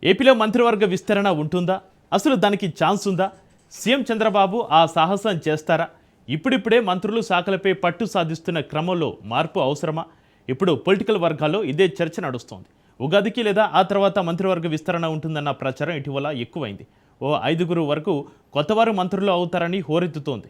ఏపీలో మంత్రివర్గ విస్తరణ ఉంటుందా? అసలు దానికి ఛాన్స్ ఉందా? సీఎం చంద్రబాబు ఆ సాహసం చేస్తారా? ఇప్పుడిప్పుడే మంత్రులు శాఖలపై పట్టు సాధిస్తున్న క్రమంలో మార్పు అవసరమా? ఇప్పుడు పొలిటికల్ వర్గాల్లో ఇదే చర్చ నడుస్తోంది. ఉగాదికి లేదా ఆ తర్వాత మంత్రివర్గ విస్తరణ ఉంటుందన్న ప్రచారం ఇటీవల ఎక్కువైంది. ఓ 5 వరకు కొత్తవారు మంత్రులు అవుతారని హోరెత్తుతోంది.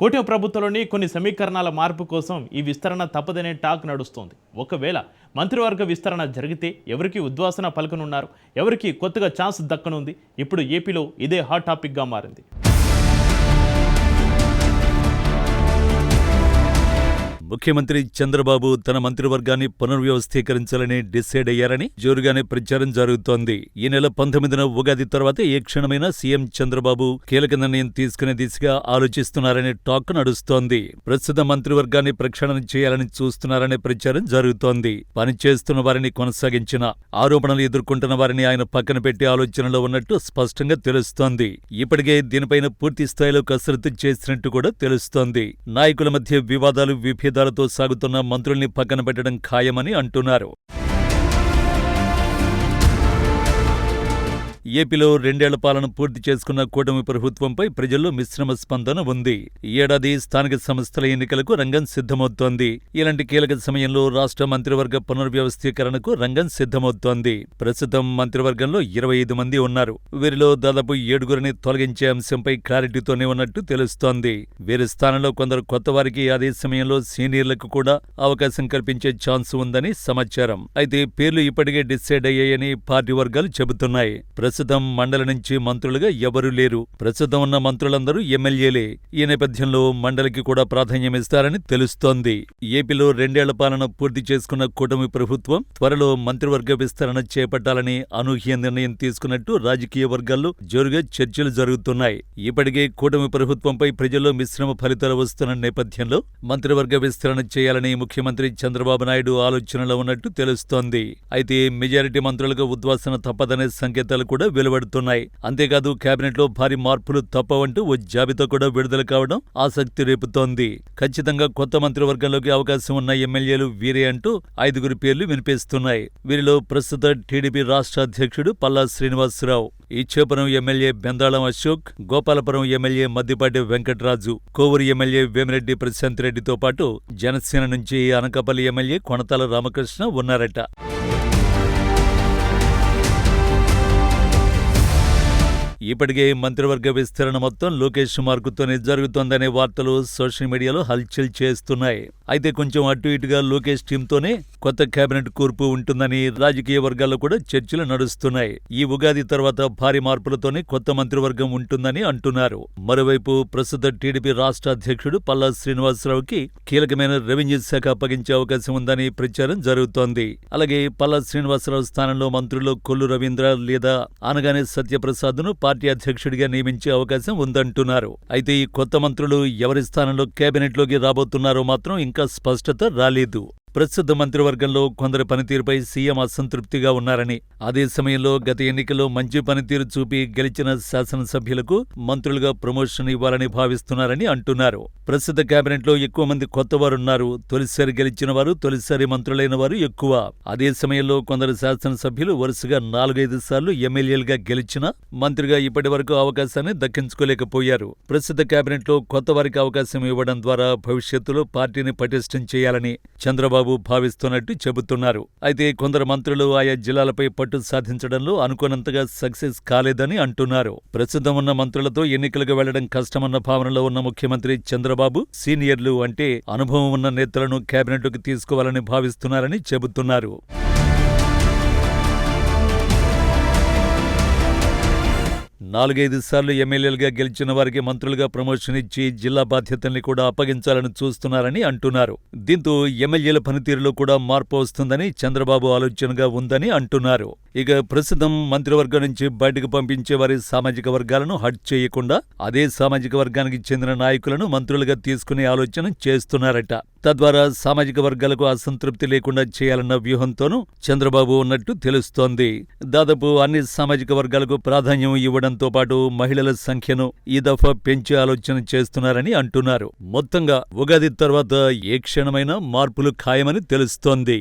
కూటమి ప్రభుత్వంలోని కొన్ని సమీకరణాల మార్పు కోసం ఈ విస్తరణ తప్పదనే టాక్ నడుస్తోంది. ఒకవేళ మంత్రివర్గ విస్తరణ జరిగితే ఎవరికి ఉద్వాసన పలకనున్నారు, ఎవరికి కొత్తగా ఛాన్స్ దక్కనుంది? ఇప్పుడు ఏపీలో ఇదే హాట్ టాపిక్గా మారింది. ముఖ్యమంత్రి చంద్రబాబు తన మంత్రివర్గాన్ని పునర్వ్యవస్థీకరించాలని డిసైడ్ అయ్యారని జోరుగానే ప్రచారం జరుగుతోంది. ఈ నెల 19న ఉగాది తర్వాత ఏ క్షణమైనా సీఎం చంద్రబాబు కీలక నిర్ణయం తీసుకునే దిశగా ఆలోచిస్తున్నారనే టాక్ నడుస్తోంది. ప్రస్తుత మంత్రివర్గాన్ని ప్రక్షాళన చేయాలని చూస్తున్నారనే ప్రచారం జరుగుతోంది. పనిచేస్తున్న వారిని కొనసాగించిన, ఆరోపణలు ఎదుర్కొంటున్న వారిని ఆయన పక్కన పెట్టే ఆలోచనలో ఉన్నట్టు స్పష్టంగా తెలుస్తోంది. ఇప్పటికే దీనిపైన పూర్తి స్థాయిలో కసరత్తు చేసినట్టు కూడా తెలుస్తోంది. నాయకుల మధ్య వివాదాలు విభేదాలతో సాగుతున్న మంత్రుల్ని పక్కన పెట్టడం ఖాయమని అంటున్నారు. ఏపీలో 2 ఏళ్ల పాలన పూర్తి చేసుకున్న కూటమి ప్రభుత్వంపై ప్రజల్లో మిశ్రమ స్పందన ఉంది. ఈ ఏడాది స్థానిక సంస్థల ఎన్నికలకు రంగం సిద్ధమవుతోంది. ఇలాంటి కీలక సమయంలో రాష్ట్ర మంత్రివర్గ పునర్వ్యవస్థీకరణకు రంగం సిద్ధమవుతోంది. ప్రస్తుతం మంత్రివర్గంలో 25 మంది ఉన్నారు. వీరిలో దాదాపు 7 తొలగించే అంశంపై క్లారిటీతోనే ఉన్నట్టు తెలుస్తోంది. వీరి స్థానంలో కొందరు కొత్త వారికి అదే సమయంలో సీనియర్లకు కూడా అవకాశం కల్పించే ఛాన్స్ ఉందని సమాచారం. అయితే పేర్లు ఇప్పటికే డిసైడ్ అయ్యాయని పార్టీ వర్గాలు చెబుతున్నాయి. ప్రస్తుతం మండలి నుంచి మంత్రులుగా ఎవరూ లేరు. ప్రస్తుతం ఉన్న మంత్రులందరూ ఎమ్మెల్యేలే. ఈ నేపథ్యంలో మండలికి కూడా ప్రాధాన్యమిస్తారని తెలుస్తోంది. ఏపీలో 2 ఏళ్ల పాలన పూర్తి చేసుకున్న కూటమి ప్రభుత్వం త్వరలో మంత్రివర్గ విస్తరణ చేపట్టాలని అనూహ్య నిర్ణయం తీసుకున్నట్టు రాజకీయ వర్గాల్లో జోరుగా చర్చలు జరుగుతున్నాయి. ఇప్పటికే కూటమి ప్రభుత్వంపై ప్రజల్లో మిశ్రమ ఫలితాలు వస్తున్న నేపథ్యంలో మంత్రివర్గ విస్తరణ చేయాలని ముఖ్యమంత్రి చంద్రబాబు నాయుడు ఆలోచనలో ఉన్నట్టు తెలుస్తోంది. అయితే మెజారిటీ మంత్రులకు ఉద్వాసన తప్పదనే సంకేతాలు కూడా వెలువడుతున్నాయి. అంతేకాదు కేబినెట్లో భారీ మార్పులు తప్పవంటూ ఓ జాబితా కూడా విడుదల కావడం ఆసక్తి రేపుతోంది. ఖచ్చితంగా కొత్త మంత్రివర్గంలోకి అవకాశం ఉన్న ఎమ్మెల్యేలు వీరే అంటూ 5 పేర్లు వినిపిస్తున్నాయి. వీరిలో ప్రస్తుత టీడీపీ రాష్ట్ర అధ్యక్షుడు Palla Srinivasarao, Ichchapuram MLA Bendalam Ashok, Gopalapuram MLA Maddipati Venkataraju, Kovur MLA Vemireddy Prashanth రెడ్డితో పాటు జనసేన నుంచి అనకాపల్లి ఎమ్మెల్యే కొణతాల రామకృష్ణ ఉన్నారట. ఇప్పటికే మంత్రివర్గ విస్తరణ మొత్తం లోకేష్ మార్కుతోనే జరుగుతోందనే వార్తలు సోషల్ మీడియాలో హల్చల్ చేస్తున్నాయి. అయితే కొంచెం అటు ఇటుగా లోకేష్ టీంతోనే కొత్త కేబినెట్ కూర్పు ఉంటుందని రాజకీయ వర్గాల్లో కూడా చర్చలు నడుస్తున్నాయి. ఈ ఉగాది తర్వాత భారీ మార్పులతోనే కొత్త మంత్రివర్గం ఉంటుందని అంటున్నారు. మరోవైపు ప్రస్తుత టీడీపీ రాష్ట్ర అధ్యక్షుడు పల్లా శ్రీనివాసరావుకి కీలకమైన రెవెన్యూ శాఖ అప్పగించే అవకాశం ఉందని ప్రచారం జరుగుతోంది. అలాగే పల్లా శ్రీనివాసరావు స్థానంలో మంత్రులు కొల్లు రవీంద్ర లేదా అనగానే సత్యప్రసాద్ను పార్టీ అధ్యక్షుడిగా నియమించే అవకాశం ఉందంటున్నారు. అయితే ఈ కొత్త మంత్రులు ఎవరి స్థానంలో కేబినెట్లోకి రాబోతున్నారో మాత్రం ఇంకా స్పష్టత రాలేదు. ప్రస్తుత మంత్రివర్గంలో కొందరి పనితీరుపై సీఎం అసంతృప్తిగా ఉన్నారని, అదే సమయంలో గత ఎన్నికల్లో మంచి పనితీరు చూపి గెలిచిన శాసనసభ్యులకు మంత్రులుగా ప్రమోషన్ ఇవ్వాలని భావిస్తున్నారని అంటున్నారు. ప్రస్తుత కేబినెట్లో ఎక్కువ మంది కొత్తవారున్నారు. తొలిసారి గెలిచిన వారు, తొలిసారి మంత్రులైన వారు ఎక్కువ. అదే సమయంలో కొందరు శాసనసభ్యులు వరుసగా 4-5 సార్లు ఎమ్మెల్యేలుగా గెలిచినా మంత్రిగా ఇప్పటి వరకు అవకాశాన్ని దక్కించుకోలేకపోయారు. ప్రస్తుత కేబినెట్లో కొత్త వారికి అవకాశం ఇవ్వడం ద్వారా భవిష్యత్తులో పార్టీని పటిష్టం చేయాలని చంద్రబాబు భావిస్తున్నట్టు చెబుతున్నారు. అయితే కొందరు మంత్రులు ఆయా జిల్లాలపై పట్టు సాధించడంలో అనుకున్నంతగా సక్సెస్ కాలేదని అంటున్నారు. ప్రస్తుతం ఉన్న మంత్రులతో ఎన్నికలకు వెళ్లడం కష్టమన్న భావనలో ఉన్న ముఖ్యమంత్రి చంద్రబాబు సీనియర్లు అంటే అనుభవం ఉన్న నేతలను కేబినెట్లోకి తీసుకోవాలని భావిస్తున్నారని చెబుతున్నారు. 4-5 సార్లు ఎమ్మెల్యేలుగా గెలిచిన వారికి మంత్రులుగా ప్రమోషన్ ఇచ్చి జిల్లా బాధ్యతల్ని కూడా అప్పగించాలని చూస్తున్నారని అంటున్నారు. దీంతో ఎమ్మెల్యేల పనితీరులో కూడా మార్పు వస్తుందని చంద్రబాబు ఆలోచనగా ఉందని అంటున్నారు. ఇక ప్రస్తుతం మంత్రివర్గం నుంచి బయటకు పంపించే వారి సామాజిక వర్గాలను హట్ చేయకుండా అదే సామాజిక వర్గానికి చెందిన నాయకులను మంత్రులుగా తీసుకునే ఆలోచన చేస్తున్నారట. తద్వారా సామాజిక వర్గాలకు అసంతృప్తి లేకుండా చేయాలన్న వ్యూహంతోనూ చంద్రబాబు ఉన్నట్టు తెలుస్తోంది. దాదాపు అన్ని సామాజిక వర్గాలకు ప్రాధాన్యం ఇవ్వడంతో పాటు మహిళల సంఖ్యను ఈ దఫా పెంచే ఆలోచన చేస్తున్నారని అంటున్నారు. మొత్తంగా ఉగాది తర్వాత ఏ క్షణమైనా మార్పులు ఖాయమని తెలుస్తోంది.